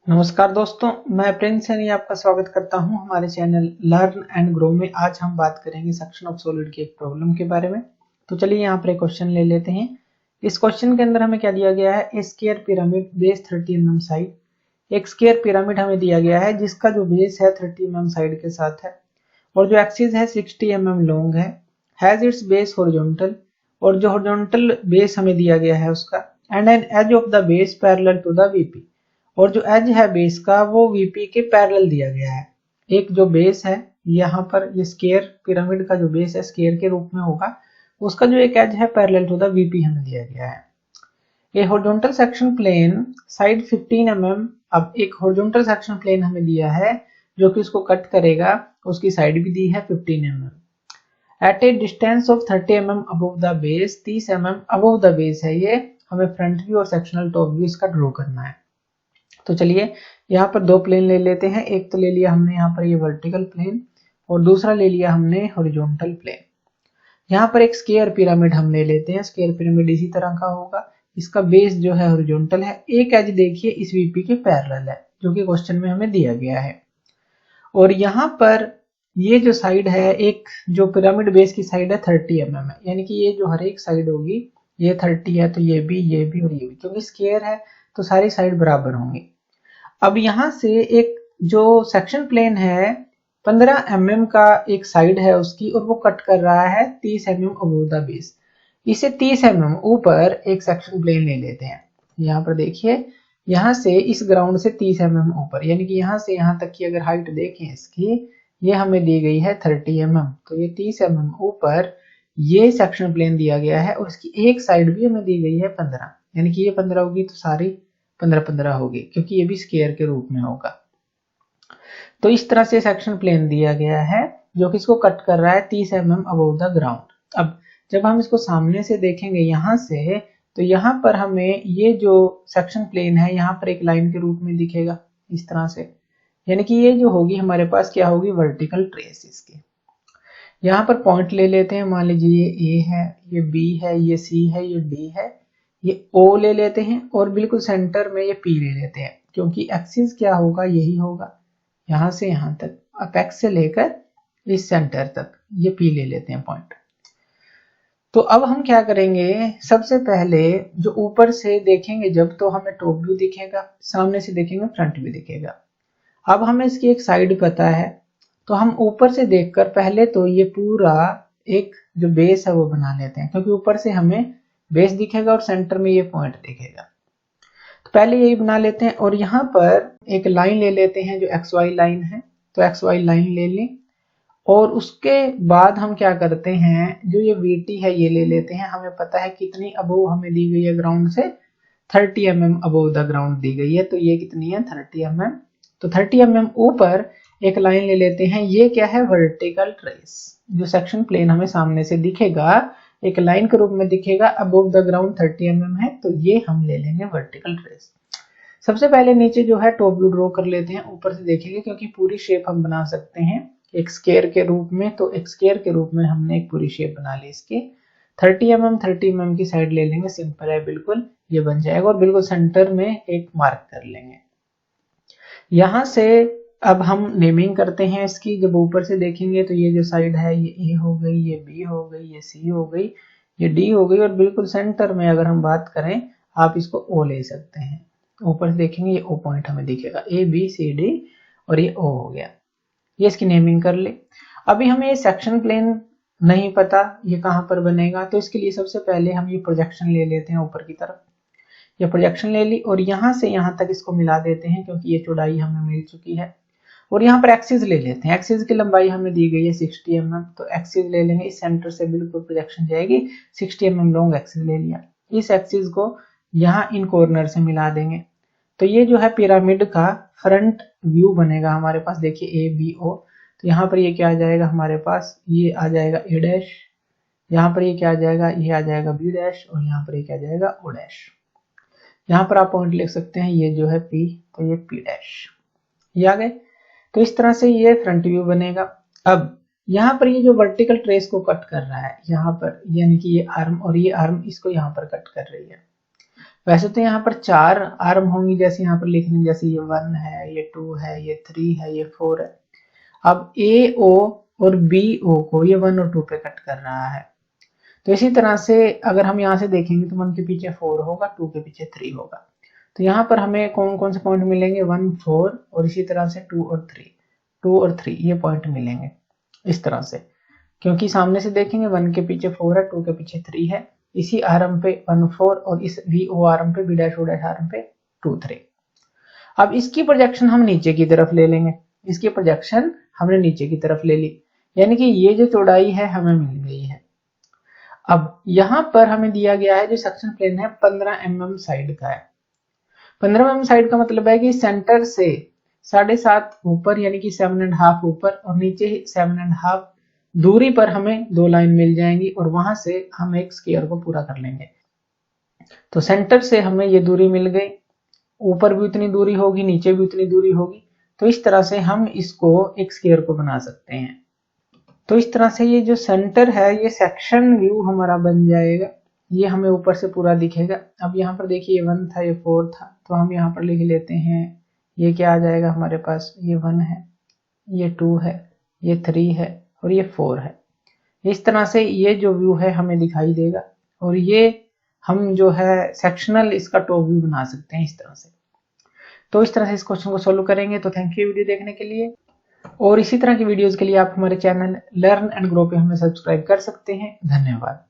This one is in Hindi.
नमस्कार दोस्तों, मैं प्रिंस सैनी आपका स्वागत करता हूं हमारे चैनल लर्न एंड ग्रो में। आज हम बात करेंगे सेक्शन ऑफ सॉलिड की एक प्रॉब्लम के बारे में। तो चलिए यहाँ पर एक क्वेश्चन ले लेते हैं। इस क्वेश्चन के अंदर हमें क्या दिया गया है, a square pyramid base 30 mm side. एक स्क्वायर पिरामिड हमें दिया गया है जिसका जो बेस है 30 mm साइड के साथ है और जो एक्सिस है 60 mm लॉन्ग है, हैज इट्स बेस हॉरिजॉन्टल, और जो हॉरिजॉन्टल बेस हमें दिया गया है उसका, and an edge of the base parallel to the VP, और जो एज है बेस का वो वीपी के पैरेलल दिया गया है। एक जो बेस है यहाँ पर, ये स्क्वायर पिरामिड का जो बेस है स्क्वायर के रूप में होगा, उसका जो एक एज है पैरेलल टू द वीपी हमें दिया गया है। A horizontal section plane side 15 mm। अब एक हॉरिजॉन्टल सेक्शन प्लेन हमें दिया है जो कि उसको कट करेगा, उसकी साइड भी दी है 15 mm at a distance of 30 mm above the base. 30 mm above the base है ये, हमें फ्रंट व्यू और सेक्शनल टॉप व्यू इसका ड्रॉ करना है। तो चलिए यहाँ पर दो प्लेन ले लेते हैं। एक तो ले लिया हमने यहाँ पर ये वर्टिकल प्लेन और दूसरा ले लिया हमने हॉरिजॉन्टल प्लेन। यहाँ पर एक स्क्वायर पिरामिड हम ले लेते हैं। स्क्वायर पिरामिड इसी तरह का होगा, इसका बेस जो है हॉरिजॉन्टल है, एक एज देखिए इस वीपी के पैरेलल है जो कि क्वेश्चन में हमें दिया गया है। और यहाँ पर ये जो साइड है, एक जो पिरामिड बेस की साइड है 30 mm है, यानी कि ये जो हर एक साइड होगी ये 30 है, तो ये भी और ये भी, क्योंकि स्क्वायर है तो सारी साइड बराबर होंगी। अब यहाँ से एक जो सेक्शन प्लेन है 15 mm का एक साइड है उसकी, और वो कट कर रहा है 30 mm अबव द बेस। इसे 30 mm ऊपर एक सेक्शन प्लेन ले लेते हैं। यहाँ पर देखिए, यहाँ से इस ग्राउंड से 30 mm ऊपर, यानी कि यहाँ से यहाँ तक की अगर हाइट देखें इसकी, ये हमें दी गई है 30 mm, तो ये 30 mm ऊपर ये सेक्शन प्लेन दिया गया है और इसकी एक साइड भी हमें दी गई है 15, यानी कि ये 15 होगी तो सारी 15 होगी, क्योंकि ये भी स्क्वायर के रूप में होगा। तो इस तरह से सेक्शन प्लेन दिया गया है जो कि इसको कट कर रहा है 30 mm अबव द ग्राउंड। अब जब हम इसको सामने से देखेंगे यहाँ से, तो यहाँ पर हमें ये जो सेक्शन प्लेन है यहाँ पर एक लाइन के रूप में दिखेगा इस तरह से, यानी कि ये जो होगी हमारे पास क्या होगी, वर्टिकल ट्रेस इसकी। यहाँ पर पॉइंट ले लेते हैं, मान लीजिए ये A है, ये B है, ये C है, ये D है, ये O ले लेते हैं और बिल्कुल सेंटर में ये P ले लेते हैं, क्योंकि एक्सिस क्या होगा, यही होगा यहाँ से यहाँ तक, अपेक्स से लेकर इस सेंटर तक ये P ले लेते हैं पॉइंट। तो अब हम क्या करेंगे, सबसे पहले जो ऊपर से देखेंगे जब, तो हमें टॉप व्यू दिखेगा, सामने से देखेंगे फ्रंट व्यू दिखेगा। अब हमें इसकी एक साइड पता है, तो हम ऊपर से देखकर पहले तो ये पूरा एक जो बेस है वो बना लेते हैं, क्योंकि ऊपर से हमें बेस दिखेगा और सेंटर में ये पॉइंट दिखेगा। तो पहले यही बना लेते हैं और यहाँ पर एक लाइन ले लेते हैं जो XY लाइन है, तो XY लाइन ले लें और उसके बाद हम क्या करते हैं, जो ये VT है ये ले लेते हैं। हमें पता है कितनी अबव हमें दी गई है, ग्राउंड से 30 mm अबव द ग्राउंड दी गई है, तो ये कितनी है 30 mm। तो 30 mm ऊपर एक लाइन ले लेते हैं, ये क्या है, वर्टिकल ट्रेस। जो सेक्शन प्लेन हमें सामने से दिखेगा एक लाइन के रूप में दिखेगा, अबव द ग्राउंड 30 mm है, तो ये हम ले लेंगे वर्टिकल ट्रेस। सबसे पहले नीचे जो है टॉप व्यू ड्रॉ कर लेते हैं, ऊपर से देखेंगे क्योंकि पूरी शेप हम बना सकते हैं एक स्क्वायर के रूप में, तो एक स्क्वायर के रूप में हमने एक पूरी शेप बना ली इसकी। 30 mm की साइड ले लेंगे, सिंपल है बिल्कुल, ये बन जाएगा और बिल्कुल सेंटर में एक मार्क कर लेंगे। यहाँ से अब हम नेमिंग करते हैं इसकी। जब ऊपर से देखेंगे तो ये जो साइड है ये A हो गई, ये B हो गई, ये C हो गई, ये D हो गई, और बिल्कुल सेंटर में अगर हम बात करें आप इसको O ले सकते हैं। ऊपर से देखेंगे ये O पॉइंट हमें दिखेगा, A B C D और ये O हो गया। ये इसकी नेमिंग कर ले। अभी हमें ये सेक्शन प्लेन नहीं पता ये कहाँ पर बनेगा, तो इसके लिए सबसे पहले हम ये प्रोजेक्शन ले लेते हैं ऊपर की तरफ। ये प्रोजेक्शन ले ली और यहाँ से यहाँ तक इसको मिला देते हैं, क्योंकि ये चौड़ाई हमें मिल चुकी है। और यहाँ पर एक्सिस ले लेते हैं, एक्सिस की लंबाई हमें दी गई है 60 mm, तो एक्सिस ले लेंगे, इस सेंटर से बिल्कुल प्रोजेक्शन जाएगी, 60 mm लॉन्ग एक्सिस ले लिया। इस एक्सिस को यहाँ इन कॉर्नर से मिला देंगे, तो ये जो है पिरामिड का फ्रंट व्यू बनेगा हमारे पास। देखिए ABO, तो यहाँ पर ये क्या आ जाएगा हमारे पास, ये आ जाएगा A', यहाँ पर ये क्या आ जाएगा, ये आ जाएगा B', और यहाँ पर ये क्या आ जाएगा O'। यहाँ पर आप पॉइंट लिख सकते हैं, ये जो है P, तो ये P', ये आ गए। तो इस तरह से ये फ्रंट व्यू बनेगा। अब यहाँ पर ये जो वर्टिकल ट्रेस को कट कर रहा है यहाँ पर, यानी कि ये आर्म और ये आर्म इसको यहाँ पर कट कर रही है। वैसे तो यहाँ पर 4 आर्म होंगी, जैसे यहाँ पर लिखने, जैसे ये 1 है, ये 2 है, ये 3 है, ये 4 है। अब AO और BO को ये 1 और 2 पे कट कर रहा है। तो इसी तरह से अगर हम यहाँ से देखेंगे तो 1 के पीछे 4 होगा, 2 के पीछे 3 होगा। तो यहाँ पर हमें कौन कौन से पॉइंट मिलेंगे, 1 4 और इसी तरह से 2 और 3 ये पॉइंट मिलेंगे इस तरह से, क्योंकि सामने से देखेंगे 1 के पीछे 4 है, 2 के पीछे 3 है, इसी आर्म पे 1 4 और इस VO आर्म पे B' O' आर्म पे 2 3। अब इसकी प्रोजेक्शन हम नीचे की तरफ ले लेंगे, इसकी प्रोजेक्शन हमने नीचे की तरफ ले ली, यानी कि ये जो चौड़ाई है हमें मिल गई है। अब यहाँ पर हमें दिया गया है जो सेक्शन प्लेन है 15 mm साइड का है। 15 mm साइड का मतलब है कि सेंटर से 7.5 ऊपर, यानी कि 7.5 ऊपर और नीचे 7.5 दूरी पर हमें 2 लाइन मिल जाएंगी और वहां से हम एक स्क्वायर को पूरा कर लेंगे। तो सेंटर से हमें ये दूरी मिल गई, ऊपर भी उतनी दूरी होगी, नीचे भी उतनी दूरी होगी। तो इस तरह से हम इसको एक स्क्वायर को बना सकते हैं। तो इस तरह से ये जो सेंटर है ये सेक्शन व्यू हमारा बन जाएगा, ये हमें ऊपर से पूरा दिखेगा। अब यहाँ पर देखिए 1 था, ये 4 था, तो हम यहाँ पर लिख लेते हैं, ये क्या आ जाएगा हमारे पास, ये 1 है, ये 2 है, ये 3 है और ये 4 है। इस तरह से ये जो व्यू है हमें दिखाई देगा और ये हम जो है सेक्शनल इसका टॉप व्यू बना सकते हैं इस तरह से। तो इस तरह से इस क्वेश्चन को सोल्व करेंगे। तो थैंक यू वीडियो देखने के लिए, और इसी तरह की वीडियोस के लिए आप हमारे चैनल लर्न एंड ग्रो पे हमें सब्सक्राइब कर सकते हैं। धन्यवाद।